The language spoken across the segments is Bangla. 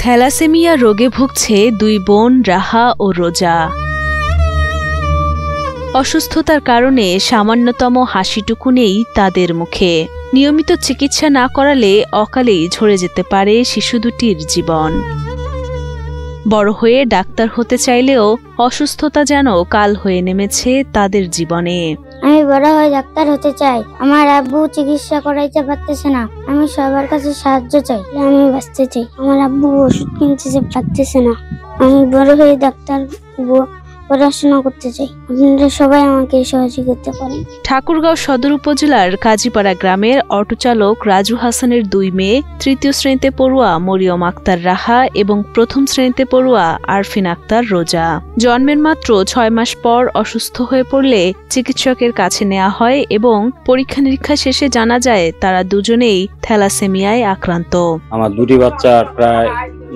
থ্যালাসেমিয়া রোগে ভুগছে দুই বোন রাহা ও রোজা। অসুস্থতার কারণে সামান্যতম হাসিটুকু নেই তাদের মুখে। নিয়মিত চিকিৎসা না করালে অকালেই ঝরে যেতে পারে শিশু দুটির জীবন। বড় হয়ে ডাক্তার হতে চাইলেও অসুস্থতা যেন কাল হয়ে নেমেছে তাদের জীবনে। আমি বড় হয়ে ডাক্তার হতে চাই। আমার আব্বু চিকিৎসা করাইতে পারতেছে না, আমি সবার কাছে সাহায্য চাই। আমি বাঁচতে চাই। আমার আব্বু ওষুধ কিনতে পারতেছে না, আমি বড় হয়ে ডাক্তার পড়াশোনা করতে চাই। আপনারা সবাই আমাকে সহযোগিতা করেন। ঠাকুরগাঁও সদর উপজেলার কাজীপাড়া গ্রামের অটোচালক রাজু হাসানের দুই মেয়ে, তৃতীয় শ্রেণীতে পড়ুয়া মরিয়ম আক্তার রাহা এবং প্রথম শ্রেণীতে পড়ুয়া আরফিন আক্তার রোজা। জন্মের মাত্র 6 মাস পর অসুস্থ হয়ে পড়লে চিকিৎসকের কাছে নেওয়া হয় এবং পরীক্ষা নিরীক্ষা শেষে জানা যায় তারা দুজনেই থ্যালাসেমিয়ায় আক্রান্ত। আমার দুটি বাচ্চার প্রায়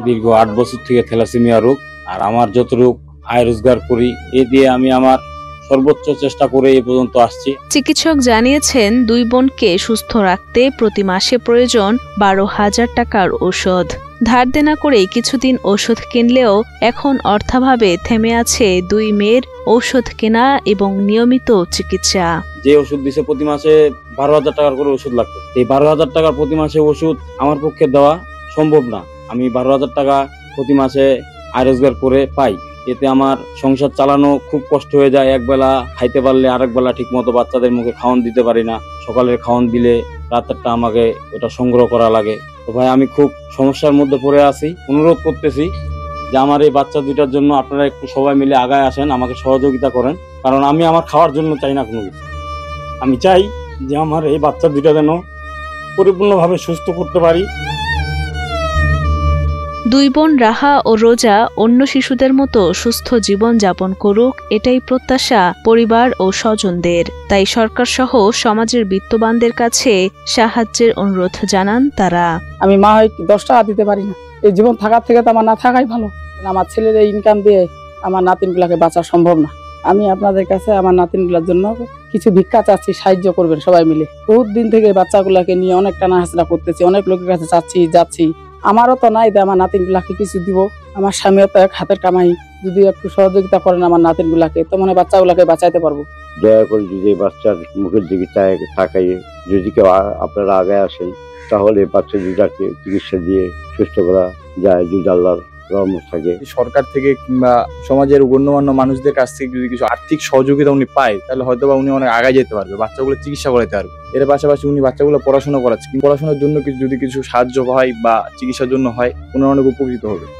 দীর্ঘ 8 বছর থেকে থ্যালাসেমিয়া রোগ। আর আমার যতটুকু আয় রোজগার করি এ দিয়ে আমি আমার সর্বোচ্চ চেষ্টা করে এ পর্যন্ত আসছি। চিকিৎসক জানিয়েছেন দুই বোনকে সুস্থ রাখতে প্রতি মাসে প্রয়োজন 12,000 টাকার ঔষধ। ধার দেনা করে কিছুদিন ওষুধ কিনলেও এখন অর্থাভাবে থেমে আছে দুই মেয়ের ঔষধ কেনা এবং নিয়মিত চিকিৎসা। যে ওষুধ দিছে প্রতি মাসে 12,000 টাকার করে ওষুধ লাগবে। এই 12,000 টাকার প্রতি মাসে ওষুধ আমার পক্ষে দেওয়া সম্ভব না। আমি 12,000 টাকা প্রতি মাসে আয় রোজগার করে পাই। এতে আমার সংসার চালানো খুব কষ্ট হয়ে যায়। একবেলা খাইতে পারলে আরেক বেলা ঠিক মতো বাচ্চাদের মুখে খাওয়ান দিতে পারি না। সকালের খাওয়ান দিলে রাতেরটা আমাকে ওটা সংগ্রহ করা লাগে। তো ভাই আমি খুব সমস্যার মধ্যে পড়ে আছি। অনুরোধ করতেছি যে আমার এই বাচ্চা দুইটার জন্য আপনারা একটু সবাই মিলে আগায় আসেন, আমাকে সহযোগিতা করেন। কারণ আমি আমার খাওয়ার জন্য চাই না কোনো কিছু। আমি চাই যে আমার এই বাচ্চা দুইটা যেন পরিপূর্ণভাবে সুস্থ করতে পারি। দুই বোন রাহা ও রোজা অন্য শিশুদের মতো সুস্থ জীবন যাপন করুক, এটাই প্রত্যাশা পরিবার ও স্বজনদের। তাই সরকার সহ সমাজের বিত্তবানদের কাছে সাহায্যের অনুরোধ জানান তারা। আমি মা হয়ে 10 টাকা দিতে পারি না। এই জীবন থাকার থেকে তো আমার না থাকাই ভালো। আমার ছেলের ইনকাম দিয়ে আমার নাতিনগুলাকে বাঁচা সম্ভব না। আমি আপনাদের কাছে আমার নাতিনগুলার জন্য কিছু ভিক্ষা চাচ্ছি, সাহায্য করবেন সবাই মিলে। বহুত দিন থেকে বাচ্চাগুলাকে নিয়ে অনেক টানাহাসড়া করতেছি, অনেক লোকের কাছে যাচ্ছি। আমারও তো নাই, আমার নাতিনগুলাকে কিছু দিব। আমার স্বামীও তো এক হাতের কামাই। যদি একটু সহযোগিতা করেন আমার নাতিনগুলাকে, তো মনে বাচ্চাগুলাকে বাঁচাইতে পারবো। দয়া করে যদি বাচ্চার মুখের দিকে তাকাইয়ে যদি কেউ আপনারা আগে আসেন, তাহলে বাচ্চা দুটাকে চিকিৎসা দিয়ে সুস্থ করা যায় যদি আল্লাহর রহমত থাকে। সরকার থেকে কিংবা সমাজের গণ্যমান্য মানুষদের কাছ থেকে যদি কিছু আর্থিক সহযোগিতা উনি পায়, তাহলে হয়তো বা উনি অনেক আগায় যেতে পারবে, বাচ্চাগুলো চিকিৎসা করাতে পারবে। এর পাশাপাশি উনি বাচ্চাগুলো পড়াশোনা করাচ্ছে, পড়াশোনার জন্য যদি কিছু সাহায্য হয় বা চিকিৎসার জন্য হয়, উনি অনেক উপকৃত হবে।